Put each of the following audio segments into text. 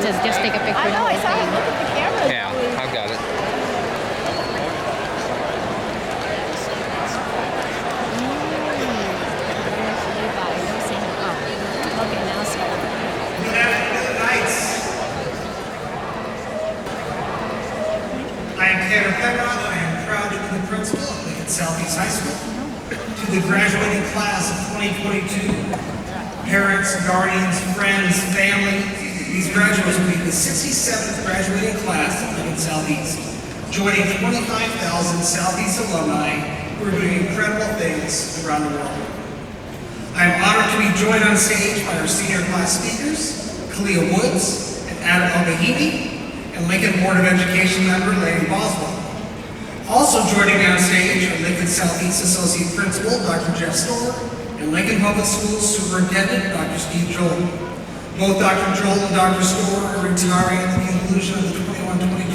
to just take a picture. I know, I saw him look at the camera. Yeah, I've got it. Okay, now it's Good afternoon, Knights. I am Tanner Penrod, and I am proud to be the principal of Lincoln Southeast High School. To the graduating class of 2022, parents, guardians, friends, family, these graduates will be the 67th graduating class of Lincoln Southeast, joining 25,000 Southeast alumni who are doing incredible things around the world. I am honored to be joined on stage by our senior class speakers, Kalia Woods and Adam Obahimi, and Lincoln Board of Education member Levi. Also joining me on stage are Lincoln Southeast Associate Principal Dr. Jeff Storer and Lincoln Public Schools Superintendent Dr. Steve Joel. Both Dr. Joel and Dr. Storer are retiring at the conclusion of the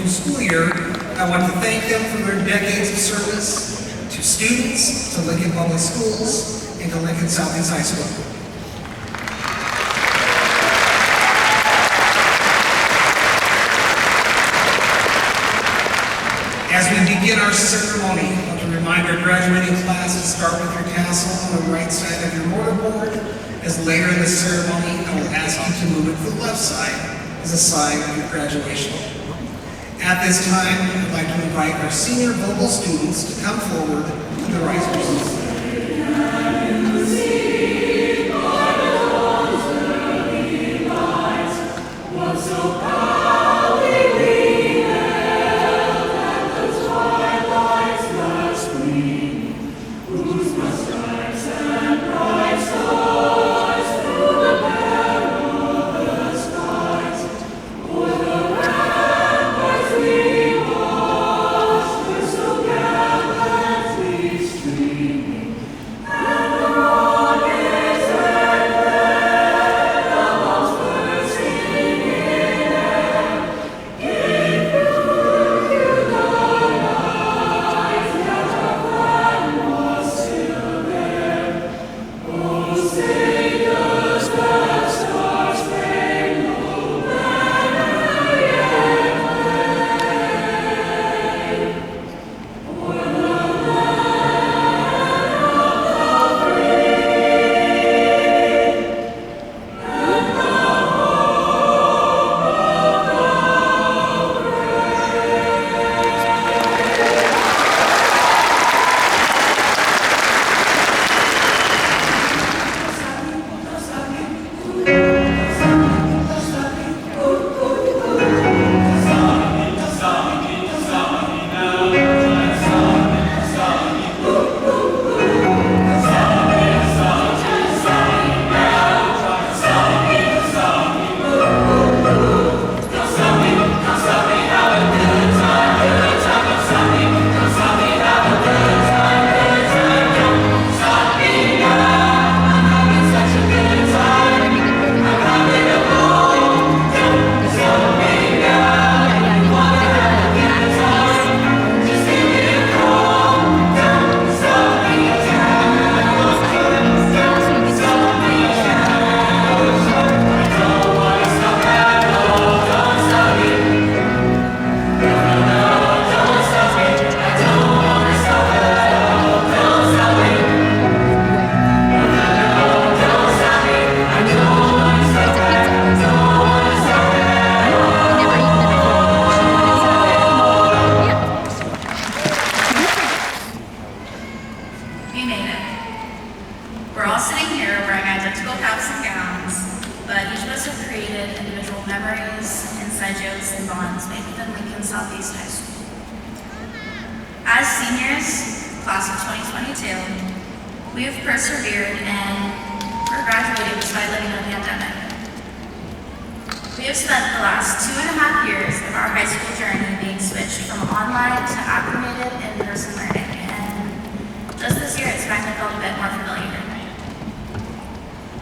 21-22 school year. I want to thank them for their decades of service to students, to Lincoln Public Schools, and to Lincoln Southeast High School. As we begin our ceremony, I want to remind our graduating class to start with your tassel on the right side of your mortarboard, as later in the ceremony, I will ask you to move it to the left side as a sign of your graduation. At this time, I'd like to invite our senior vocal students to come forward to the risers.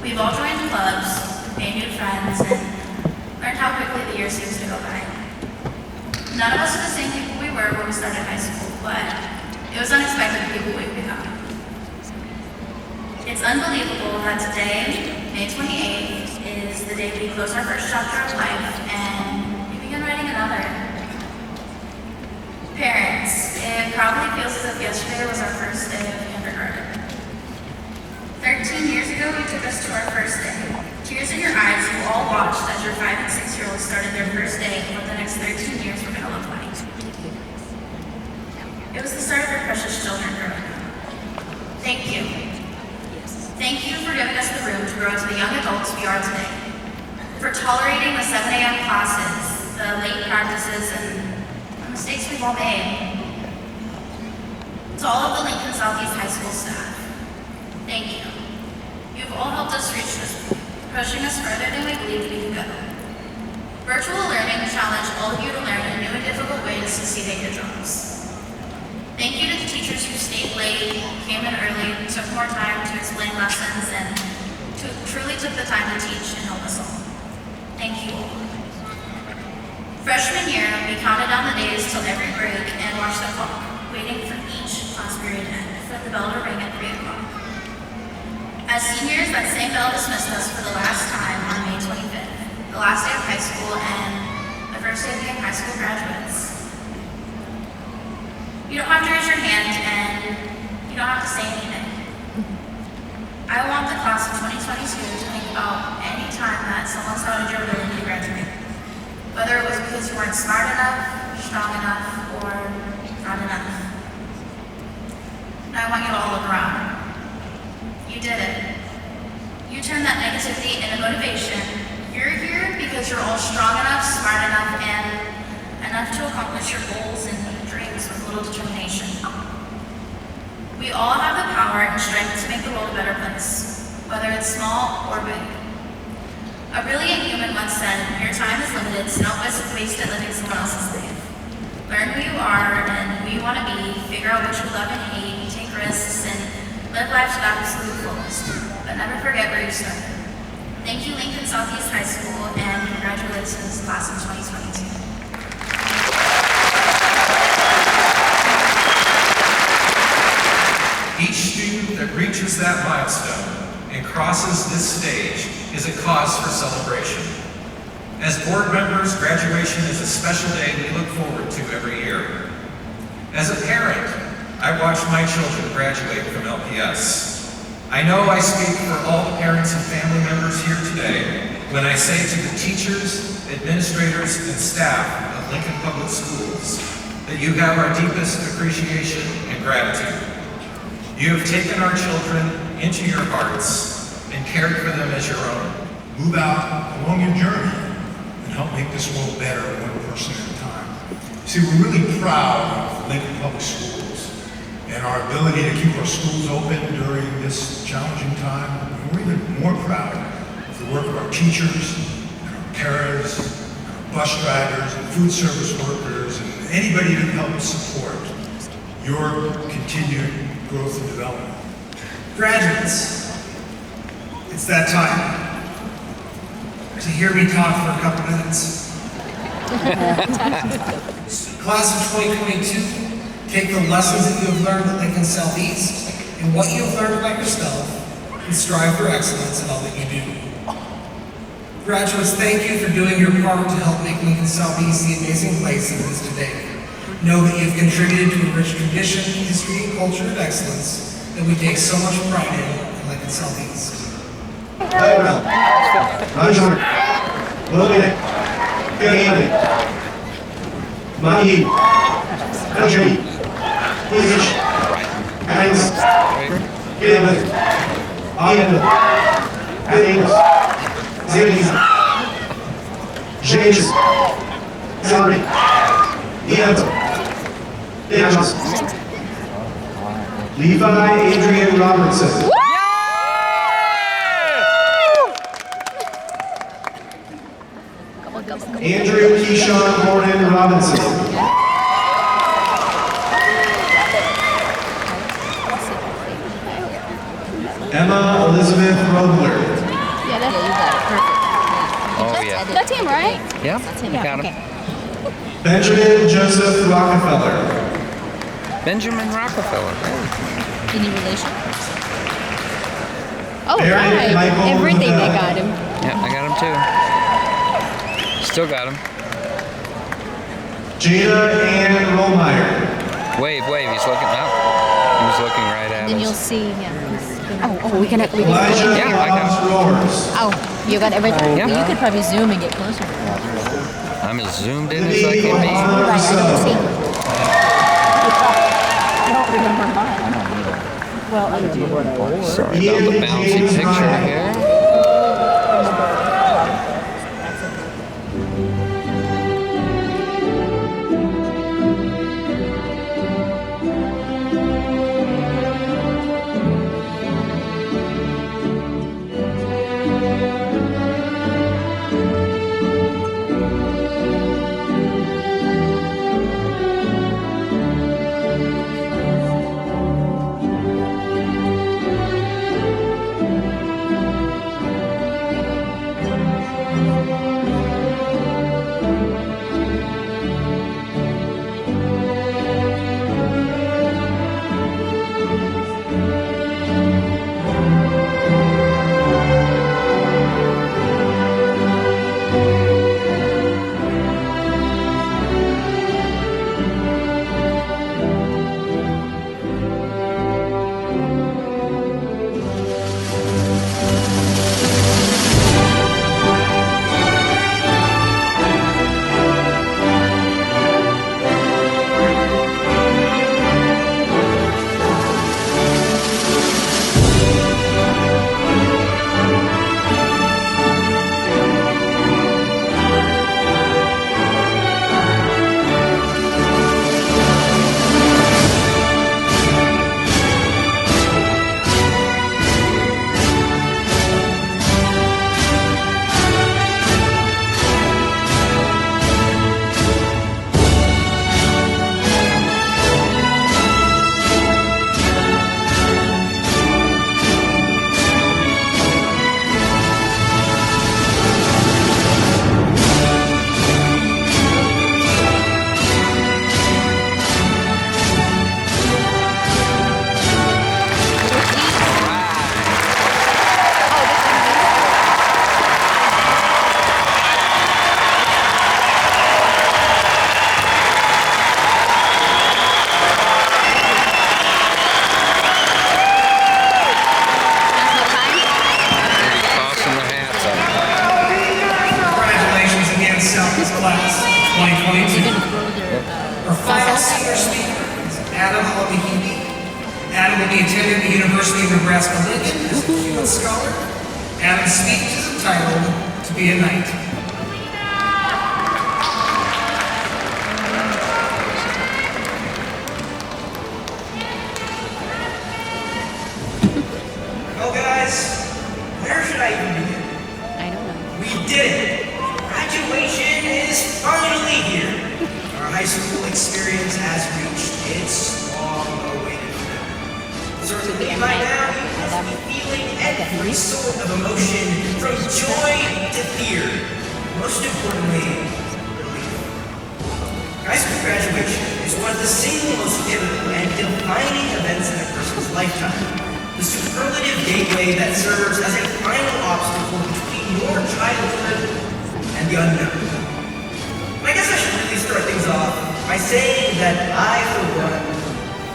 We've all joined clubs, made new friends, and learned how quickly the year seems to go by. None of us are the same people we were when we started high school, but it was unexpected the people we've become. It's unbelievable that today, May 28th, is the day we close our first chapter of life and we begin writing another. Parents, it probably feels as if yesterday was our first day of kindergarten. 13 years ago, we took us to our first day. Tears in your eyes, you all watched as your 5 and 6-year-olds started their first day and what the next 13 years were going to look like. It was the start of your precious children growing up. Thank you. Thank you for giving us the room to grow into the young adults we are today. For tolerating the 7 a.m. classes, the late practices, and the mistakes we've all made. To all of the Lincoln Southeast High School staff, thank you. You've all helped us reach this point, pushing us further than we believed we could go. Virtual learning challenged all of you to learn a new and difficult way to succeed at your jobs. Thank you to the teachers who stayed late, came in early, took more time to explain lessons, and truly took the time to teach and help us all. Thank you all. Freshman year, we counted down the days till every break and watched the clock, waiting for each class period end for the bell to ring at 3 o'clock. As seniors, that same bell dismissed us for the last time on May 25th, the last day of high school and the first day of being high school graduates. You don't have to raise your hand and you don't have to say anything. I want the class of 2022 to think about any time that someone doubted your ability to graduate. Whether it was because you weren't smart enough, strong enough, or not enough. And I want you to all look around. You did it. You turned that negativity into motivation. You're here because you're all strong enough, smart enough, and enough to accomplish your goals and dreams with a little determination. We all have the power and strength to make the world a better place, whether it's small or big. A brilliant human once said, your time is limited, so don't waste it living someone else's life. Learn who you are and who you want to be, figure out what you love and hate, take risks, and live life to the absolute fullest. But never forget where you started. Thank you, Lincoln Southeast High School, and congratulations, class of 2022. Each student that reaches that milestone and crosses this stage is a cause for celebration. As board members, graduation is a special day we look forward to every year. As a parent, I watch my children graduate from LPS. I know I speak for all the parents and family members here today when I say to the teachers, administrators, and staff of Lincoln Public Schools that you have our deepest appreciation and gratitude. You have taken our children into your hearts and cared for them as your own. Move out along your journey and help make this world better one person at a time. See, we're really proud of Lincoln Public Schools and our ability to keep our schools open during this challenging time. And we're even more proud of the work of our teachers, and our paras, and our bus drivers, and food service workers, and anybody who helps support your continued growth and development. Graduates, it's that time to hear me talk for a couple minutes. Class of 2022, take the lessons that you have learned at Lincoln Southeast and what you have learned about yourself and strive for excellence in all that you do. Graduates, thank you for doing your part to help make Lincoln Southeast the amazing place it is today. Know that you've contributed to a rich tradition, history, and culture of excellence that we take so much pride in Lincoln Southeast. Levi Adrian Robertson. Andrew Keyshawn Gordon Robinson. Emma Elizabeth Robler. Yeah, that's you got it. Perfect. Oh, yeah. That's him, right? Yeah, that's him. Got him. Benjamin Joseph Rockefeller. Benjamin Rockefeller. Any relation? Oh, Aaron right. Michael Everything they Lavelle. got him. Yeah, I got him too. Still got him. Jada Ann Rollmeyer. Wave, wave. He's looking up. He was looking right at Then you'll us. see. Yeah. Oh, we can. Elijah Yeah, I got Ross Roars. Oh, you got everything. Yeah. You could probably zoom and get closer. I'm as zoomed in as I Libby can be. Right, I don't see. I don't remember mine. Well, I do. Sorry about the bouncy picture here. Congratulations again, Southeast Class 2022. Our final senior speaker is Adam Almahibi. Adam will be attending the University of Nebraska-Lincoln as a Hewitt Scholar. Adam's speech is entitled "To Be a Knight." Well, guys, where should I even begin? I don't know. We did it! Graduation is finally here. Our high school experience has reached its long-awaited finale. Certainly by now, you must be feeling every sort of emotion, from joy to fear. Most importantly, relief. High school graduation is one of the single most pivotal and defining events in a person's lifetime. The superlative gateway that serves as a final obstacle between your childhood and the unknown. I guess I should really start things off by saying that I, for one,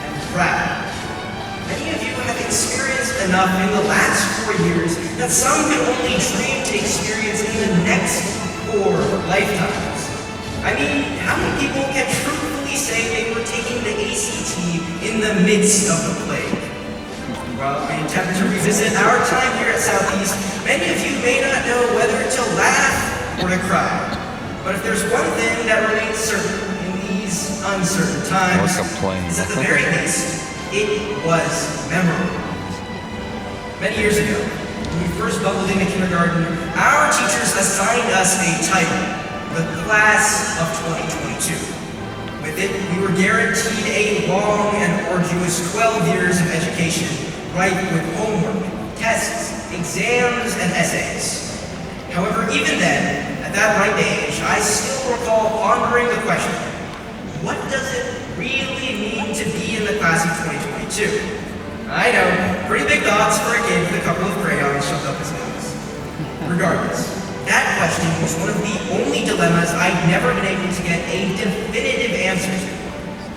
am proud. Many of you have experienced enough in the last 4 years that some can only dream to experience in the next 4 lifetimes. I mean, how many people can truthfully say they were taking the ACT in the midst of the plague? While we attempt to revisit our time here at Southeast, many of you may not know whether to laugh or to cry. But if there's one thing that remains certain in these uncertain times, is at the very least, it was memorable. Many years ago, when we first bubbled into kindergarten, our teachers assigned us a title, the Class of 2022. With it, we were guaranteed a long and arduous 12 years of education, ripe with homework, tests, exams, and essays. However, even then, at that ripe age, I still recall pondering the question, what does it really mean to be in the class of 2022? I know, pretty big thoughts for a kid with a couple of crayons shoved up his nose. Regardless, that question was one of the only dilemmas I'd never been able to get a definitive answer to.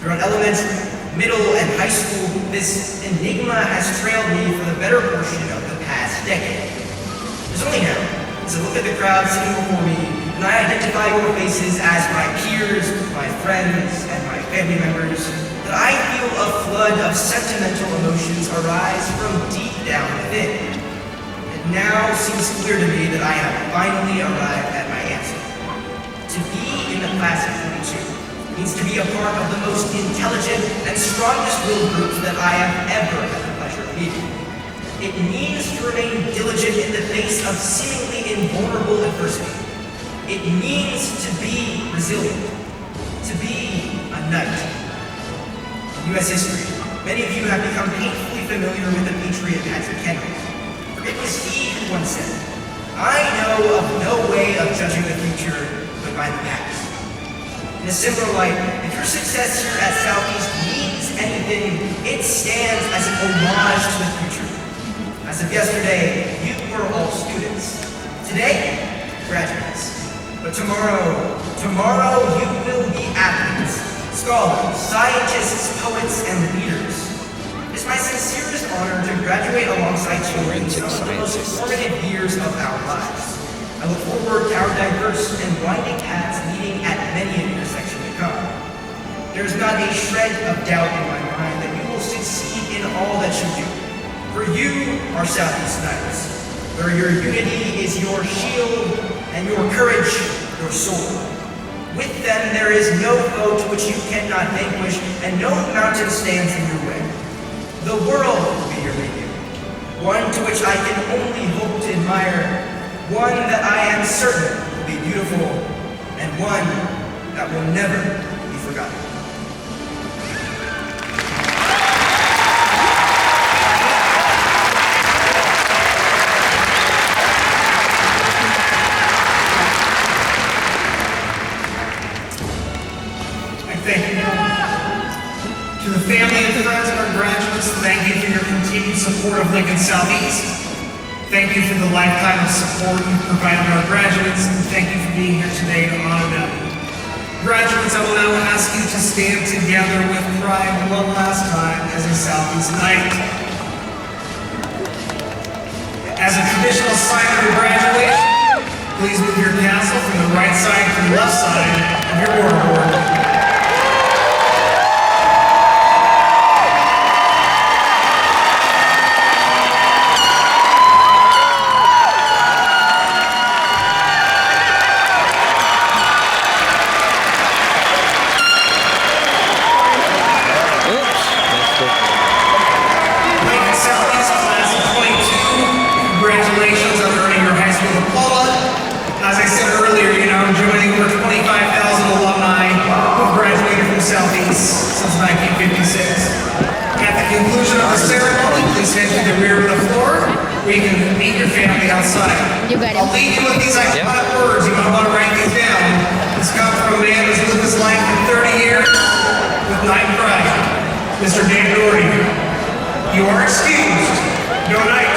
Throughout elementary, middle, and high school, this enigma has trailed me for the better portion of the past decade. There's only now, as I look at the crowd sitting before me, and I identify your faces as my peers, my friends, and my family members, that I feel a flood of sentimental emotions arise from deep down within. It now seems clear to me that I have finally arrived at my answer. To be in the class of 22 means to be a part of the most intelligent and strongest-willed groups that I have ever had the pleasure of meeting. It means to remain diligent in the face of seemingly invulnerable adversity. It means to be resilient, to be a knight. In U.S. history, many of you have become painfully familiar with the patriot Patrick Henry. For it was he who once said, "I know of no way of judging the future but by the past." In a similar light, if your success here at Southeast means anything, it stands as an homage to the future. As of yesterday, you were all students. Today, graduates. But tomorrow you will be athletes, scholars, scientists, poets, and leaders. It is my sincerest honor to graduate alongside children in some of the most formative years of our lives. I look forward to our diverse and winding paths leading at many an intersection to come. There is not a shred of doubt in my mind that you will succeed in all that you do. For you are Southeast Knights, where your unity is your shield and your courage your sword. With them there is no foe to which you cannot vanquish, and no mountain stands in your way. The world will be your menu, one to which I can only hope to admire, one that I am certain will be beautiful, and one that will never be forgotten. Thank you. To the family and friends of our graduates, thank you for your continued support of Lincoln Southeast. Thank you for the lifetime of support you've provided our graduates, and thank you for being here today to honor them. Graduates, I will now ask you to stand together with pride one last time as a Southeast Knight. As a traditional sign of your graduation, please move your tassel from the right side to the left side of your order board. Congratulations on earning your high school diploma. As I said earlier, joining over 25,000 alumni who graduated from Southeast since 1956. At the conclusion of the ceremony, please head to the rear of the floor where you can meet your family outside. I'll leave you with these iconic words. You might want to write these down. This comes from a man who's lived his life for 30 years with night pride. Mr. Dave Doherty. You are excused. No night.